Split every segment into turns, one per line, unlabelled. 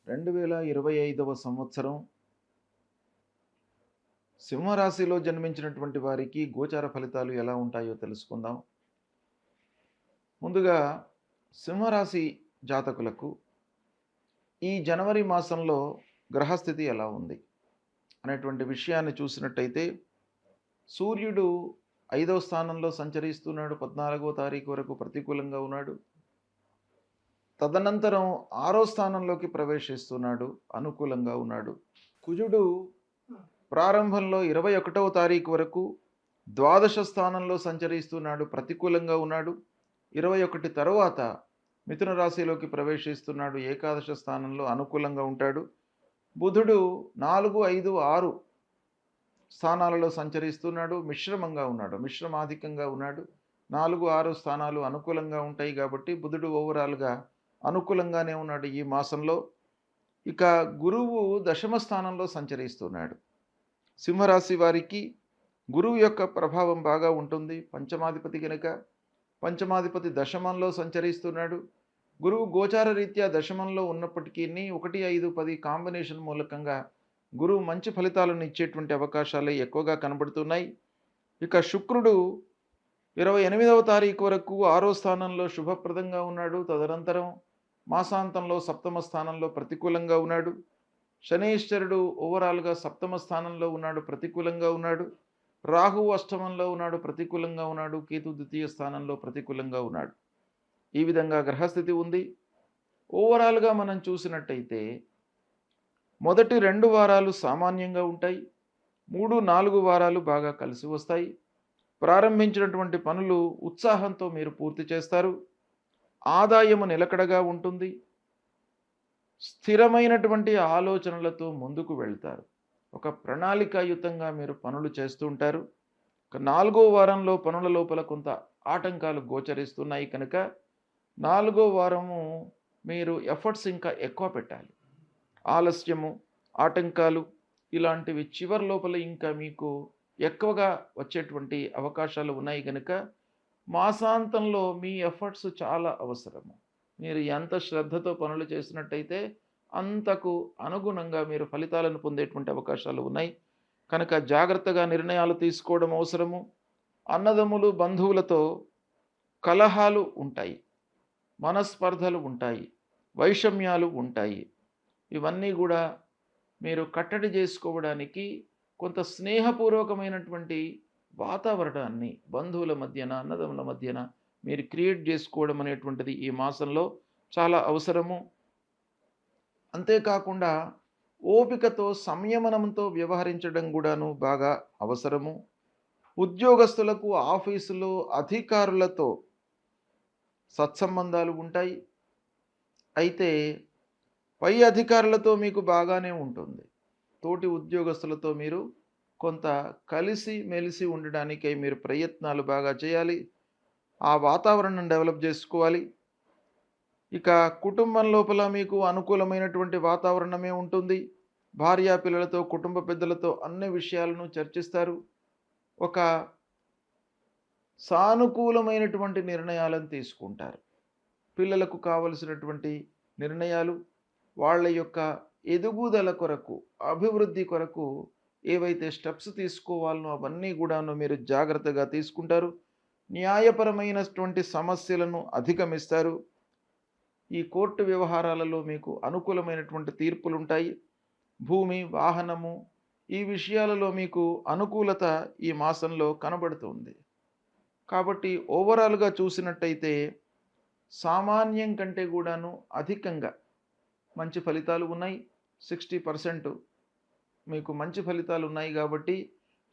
2025వ సంవత్సరం సింహరాశిలో జన్మించినటువంటి వారికి గోచార ఫలితాలు ఎలా ఉంటాయో తెలుసుకుందాం. ముందుగా సింహరాశి జాతకులకు ఈ జనవరి మాసంలో గ్రహస్థితి ఎలా ఉంది అనేటువంటి విషయాన్ని చూసినట్టయితే సూర్యుడు 5వ స్థానంలో సంచరిస్తున్నాడు. 14వ తారీఖు వరకు ప్రతికూలంగా ఉన్నాడు. తదనంతరం 6వ స్థానంలోకి ప్రవేశిస్తున్నాడు, అనుకూలంగా ఉన్నాడు. కుజుడు ప్రారంభంలో 21వ తారీఖు వరకు ద్వాదశ స్థానంలో సంచరిస్తున్నాడు, ప్రతికూలంగా ఉన్నాడు. 21 తర్వాత మిథున రాశిలోకి ప్రవేశిస్తున్నాడు, ఏకాదశ స్థానంలో అనుకూలంగా ఉంటాడు. బుధుడు 4, 5, 6 స్థానాలలో సంచరిస్తున్నాడు, మిశ్రమంగా ఉన్నాడు, మిశ్రమాధికంగా ఉన్నాడు. 4, 6 స్థానాలు అనుకూలంగా ఉంటాయి కాబట్టి బుధుడు ఓవరాల్గా అనుకూలంగానే ఉన్నాడు ఈ మాసంలో. ఇక గురువు దశమ స్థానంలో సంచరిస్తున్నాడు. సింహరాశి వారికి గురువు యొక్క ప్రభావం బాగా ఉంటుంది. పంచమాధిపతి కనుక పంచమాధిపతి దశమంలో సంచరిస్తున్నాడు. గురువు గోచార రీత్యా దశమంలో ఉన్నప్పటికీ 1, 5, 10 కాంబినేషన్ మూలకంగా గురువు మంచి ఫలితాలను ఇచ్చేటువంటి అవకాశాలే ఎక్కువగా కనబడుతున్నాయి. ఇక శుక్రుడు 28వ తారీఖు వరకు 6వ స్థానంలో శుభప్రదంగా ఉన్నాడు. తదనంతరం మాసాంతంలో 7వ స్థానంలో ప్రతికూలంగా ఉన్నాడు. శనీశ్వరుడు ఓవరాల్గా 7వ స్థానంలో ఉన్నాడు, ప్రతికూలంగా ఉన్నాడు. రాహువు అష్టమంలో ఉన్నాడు, ప్రతికూలంగా ఉన్నాడు. కేతు 2వ స్థానంలో ప్రతికూలంగా ఉన్నాడు. ఈ విధంగా గ్రహస్థితి ఉంది. ఓవరాల్గా మనం చూసినట్టయితే మొదటి 2 వారాలు సామాన్యంగా ఉంటాయి. 3, 4 వారాలు బాగా కలిసి వస్తాయి. ప్రారంభించినటువంటి పనులు ఉత్సాహంతో మీరు పూర్తి చేస్తారు. ఆదాయము నిలకడగా ఉంటుంది. స్థిరమైనటువంటి ఆలోచనలతో ముందుకు వెళ్తారు. ఒక ప్రణాళికాయుతంగా మీరు పనులు చేస్తూ ఉంటారు. 4వ వారంలో పనుల లోపల కొంత ఆటంకాలు గోచరిస్తున్నాయి కనుక 4వ వారము మీరు ఎఫర్ట్స్ ఇంకా ఎక్కువ పెట్టాలి. ఆలస్యము, ఆటంకాలు ఇలాంటివి చివరి లోపల ఇంకా మీకు ఎక్కువగా వచ్చేటువంటి అవకాశాలు ఉన్నాయి కనుక మాసాంతంలో మీ ఎఫర్ట్స్ చాలా అవసరము. మీరు ఎంత శ్రద్ధతో పనులు చేసినట్టయితే అంతకు అనుగుణంగా మీరు ఫలితాలను పొందేటువంటి అవకాశాలు ఉన్నాయి కనుక జాగ్రత్తగా నిర్ణయాలు తీసుకోవడం అవసరము. అన్నదమ్ములు, బంధువులతో కలహాలు ఉంటాయి, మనస్పర్ధలు ఉంటాయి, వైషమ్యాలు ఉంటాయి. ఇవన్నీ కూడా మీరు కట్టడి చేసుకోవడానికి కొంత స్నేహపూర్వకమైనటువంటి వాతావరణాన్ని బంధువుల మధ్యన, అన్నదమ్ముల మధ్యన మీరు క్రియేట్ చేసుకోవడం అనేటువంటిది ఈ మాసంలో చాలా అవసరము. అంతేకాకుండా ఓపికతో, సంయమనంతో వ్యవహరించడం కూడాను బాగా అవసరము. ఉద్యోగస్తులకు ఆఫీసులో అధికారులతో సత్సంబంధాలు ఉంటాయి. అయితే పై అధికారులతో మీకు బాగానే ఉంటుంది. తోటి ఉద్యోగస్తులతో మీరు కొంత కలిసి మెలిసి ఉండడానికై మీరు ప్రయత్నాలు బాగా చేయాలి. ఆ వాతావరణం డెవలప్ చేసుకోవాలి. ఇక కుటుంబం లోపల మీకు అనుకూలమైనటువంటి వాతావరణమే ఉంటుంది. భార్యా పిల్లలతో, కుటుంబ పెద్దలతో అన్ని విషయాలను చర్చిస్తారు. ఒక సానుకూలమైనటువంటి నిర్ణయాలను తీసుకుంటారు. పిల్లలకు కావలసినటువంటి నిర్ణయాలు, వాళ్ళ యొక్క ఎదుగుదల కొరకు, అభివృద్ధి కొరకు ఏవైతే స్టెప్స్ తీసుకోవాలనో అవన్నీ కూడాను మీరు జాగ్రత్తగా తీసుకుంటారు. న్యాయపరమైనటువంటి సమస్యలను అధిగమిస్తారు. ఈ కోర్టు వ్యవహారాలలో మీకు అనుకూలమైనటువంటి తీర్పులు ఉంటాయి. భూమి, వాహనము ఈ విషయాలలో మీకు అనుకూలత ఈ మాసంలో కనబడుతుంది. కాబట్టి ఓవరాల్గా చూసినట్టయితే సామాన్యం కంటే కూడాను అధికంగా మంచి ఫలితాలు ఉన్నాయి. 60% మీకు మంచి ఫలితాలు ఉన్నాయి కాబట్టి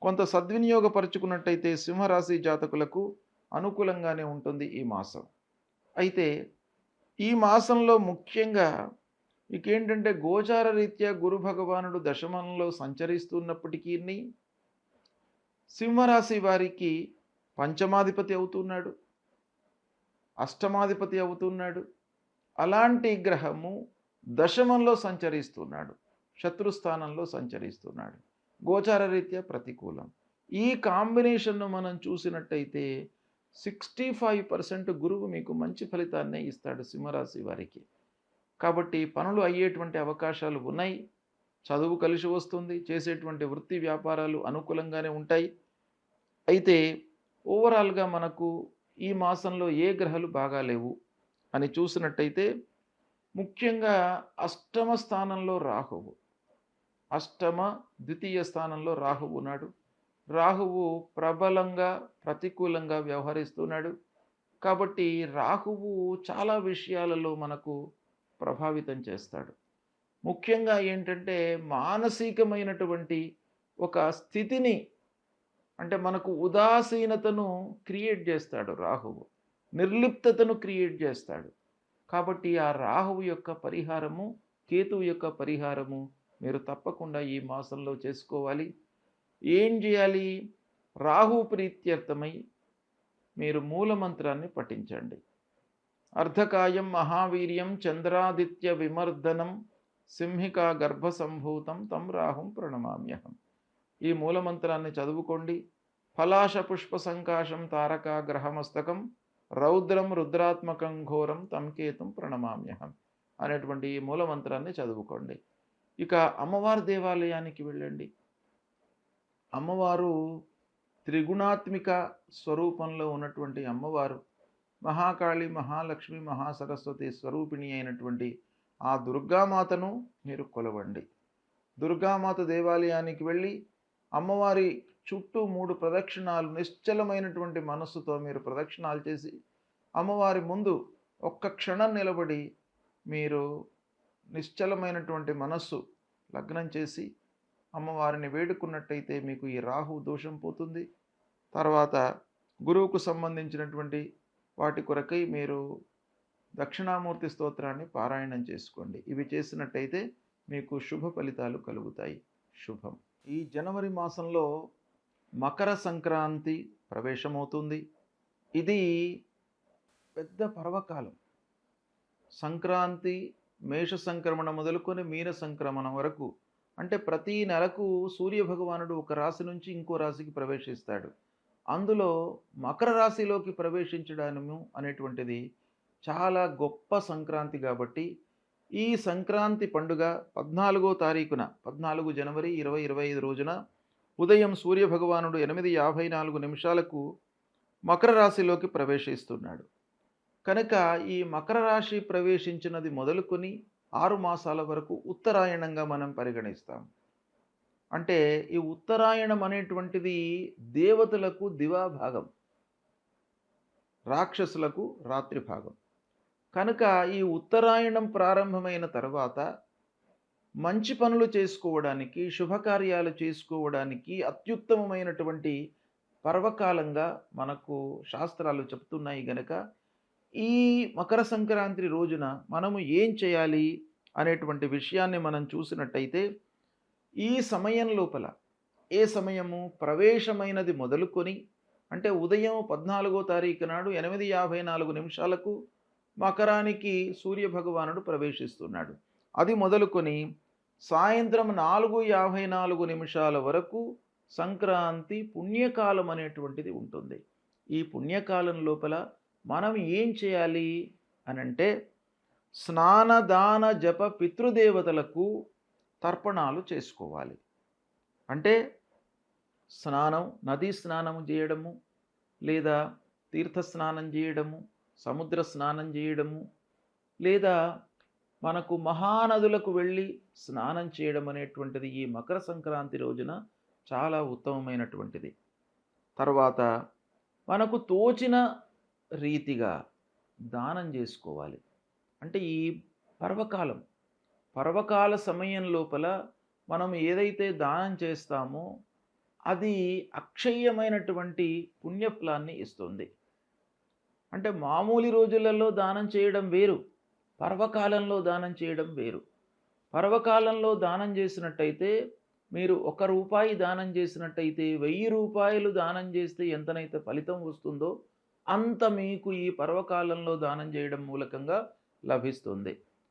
కొంత సద్వినియోగపరుచుకున్నట్టయితే సింహరాశి జాతకులకు అనుకూలంగానే ఉంటుంది ఈ మాసం. అయితే ఈ మాసంలో ముఖ్యంగా మీకేంటంటే గోచార రీత్యా గురు భగవానుడు దశమంలో సంచరిస్తున్నప్పటికీ సింహరాశి వారికి పంచమాధిపతి అవుతున్నాడు, అష్టమాధిపతి అవుతున్నాడు. అలాంటి గ్రహము దశమంలో సంచరిస్తున్నాడు, శత్రుస్థానంలో సంచరిస్తున్నాడు, గోచార రీత్యా ప్రతికూలం. ఈ కాంబినేషన్ను మనం చూసినట్టయితే 65% గురువు మీకు మంచి ఫలితాన్నే ఇస్తాడు సింహరాశి వారికి. కాబట్టి పనులు అయ్యేటువంటి అవకాశాలు ఉన్నాయి. చదువు కలిసి వస్తుంది. చేసేటువంటి వృత్తి వ్యాపారాలు అనుకూలంగానే ఉంటాయి. అయితే ఓవరాల్‌గా మనకు ఈ మాసంలో ఏ గ్రహాలు బాగాలేవు అని చూసినట్టయితే ముఖ్యంగా అష్టమ స్థానంలో రాహువు. అష్టమ, ద్వితీయ స్థానంలో రాహువు ఉన్నాడు. రాహువు ప్రబలంగా, ప్రతికూలంగా వ్యవహరిస్తున్నాడు. కాబట్టి రాహువు చాలా విషయాలలో మనకు ప్రభావితం చేస్తాడు. ముఖ్యంగా ఏంటంటే మానసికమైనటువంటి ఒక స్థితిని, అంటే మనకు ఉదాసీనతను క్రియేట్ చేస్తాడు రాహువు. నిర్లిప్తతను క్రియేట్ చేస్తాడు. కాబట్టి ఆ రాహువు యొక్క పరిహారము, కేతువు యొక్క పరిహారము మీరు తప్పకుండా ఈ మాసంలో చేసుకోవాలి. ఏం చేయాలి? రాహు ప్రీత్యర్థమై మీరు మూలమంత్రాన్ని పఠించండి. అర్ధకాయం మహావీర్యం చంద్రాదిత్య విమర్దనం సింహికా గర్భ సంభూతం తం రాహుం ప్రణమామ్యహం. ఈ మూలమంత్రాన్ని చదువుకోండి. ఫలాశ పుష్ప సంకాశం తారకా గ్రహమస్తకం రౌద్రం రుద్రాత్మకం ఘోరం తం కేతుం ప్రణమామ్యహం అనేటువంటి ఈ మూలమంత్రాన్ని చదువుకోండి. ఇక అమ్మవారి దేవాలయానికి వెళ్ళండి. అమ్మవారు త్రిగుణాత్మిక స్వరూపంలో ఉన్నటువంటి అమ్మవారు మహాకాళి, మహాలక్ష్మి, మహాసరస్వతి స్వరూపిణి అయినటువంటి ఆ దుర్గామాతను మీరు కొలవండి. దుర్గామాత దేవాలయానికి వెళ్ళి అమ్మవారి చుట్టూ 3 ప్రదక్షిణాలు నిశ్చలమైనటువంటి మనస్సుతో మీరు ప్రదక్షిణాలు చేసి అమ్మవారి ముందు ఒక్క క్షణం నిలబడి మీరు నిశ్చలమైనటువంటి మనస్సు లగ్నం చేసి అమ్మవారిని వేడుకున్నట్టయితే మీకు ఈ రాహు దోషం పోతుంది. తర్వాత గురువుకు సంబంధించినటువంటి వాటి కొరకై మీరు దక్షిణామూర్తి స్తోత్రాన్ని పారాయణం చేసుకోండి. ఇవి చేసినట్టయితే మీకు శుభ ఫలితాలు కలుగుతాయి. శుభం. ఈ జనవరి మాసంలో మకర సంక్రాంతి ప్రవేశమవుతుంది. ఇది పెద్ద పర్వకాలం. సంక్రాంతి మేష సంక్రమణ మొదలుకొని మీన సంక్రమణ వరకు, అంటే ప్రతి నెలకు సూర్యభగవానుడు ఒక రాశి నుంచి ఇంకో రాశికి ప్రవేశిస్తాడు. అందులో మకర రాశిలోకి ప్రవేశించడము అనేటువంటిది చాలా గొప్ప సంక్రాంతి. కాబట్టి ఈ సంక్రాంతి పండుగ 14వ తారీఖున 14 జనవరి 2025 రోజున ఉదయం సూర్యభగవానుడు 8:54 మకర రాశిలోకి ప్రవేశిస్తున్నాడు. కనుక ఈ మకర రాశి ప్రవేశించినది మొదలుకొని 6 మాసాల వరకు ఉత్తరాయణంగా మనం పరిగణిస్తాం. అంటే ఈ ఉత్తరాయణం అనేటువంటిది దేవతలకు దివాభాగం, రాక్షసులకు రాత్రి భాగం. కనుక ఈ ఉత్తరాయణం ప్రారంభమైన తర్వాత మంచి పనులు చేసుకోవడానికి, శుభకార్యాలు చేసుకోవడానికి అత్యుత్తమమైనటువంటి పర్వకాలంగా మనకు శాస్త్రాలు చెప్తున్నాయి. గనక ఈ మకర సంక్రాంతి రోజున మనము ఏం చేయాలి అనేటువంటి విషయాన్ని మనం చూసినట్టయితే ఈ సమయం లోపల, ఏ సమయము ప్రవేశమైనది మొదలుకొని, అంటే ఉదయం 14వ తారీఖు నాడు 8:54 మకరానికి సూర్యభగవానుడు ప్రవేశిస్తున్నాడు. అది మొదలుకొని సాయంత్రం 4:54 వరకు సంక్రాంతి పుణ్యకాలం అనేటువంటిది ఉంటుంది. ఈ పుణ్యకాలం లోపల మనం ఏం చేయాలి అనంటే స్నానదాన జప పితృదేవతలకు తర్పణాలు చేసుకోవాలి. అంటే స్నానం, నదీ స్నానం చేయడము, లేదా తీర్థ స్నానం చేయడము, సముద్ర స్నానం చేయడము, లేదా మనకు మహానదులకు వెళ్ళి స్నానం చేయడం అనేటువంటిది ఈ మకర సంక్రాంతి రోజున చాలా ఉత్తమమైనటువంటిది. తర్వాత మనకు తోచిన రీతిగా దానం చేసుకోవాలి. అంటే ఈ పర్వకాల సమయం లోపల మనం ఏదైతే దానం చేస్తామో అది అక్షయ్యమైనటువంటి పుణ్యఫలాన్ని ఇస్తుంది. అంటే మామూలు రోజులలో దానం చేయడం వేరు, పర్వకాలంలో దానం చేయడం వేరు. పర్వకాలంలో దానం చేసినట్టయితే మీరు ₹1 దానం చేసినట్టయితే 1000 రూపాయలు దానం చేస్తే ఎంతనైతే ఫలితం వస్తుందో అంత మీకు ఈ పర్వకాలంలో దానం చేయడం మూలకంగా లభిస్తుంది.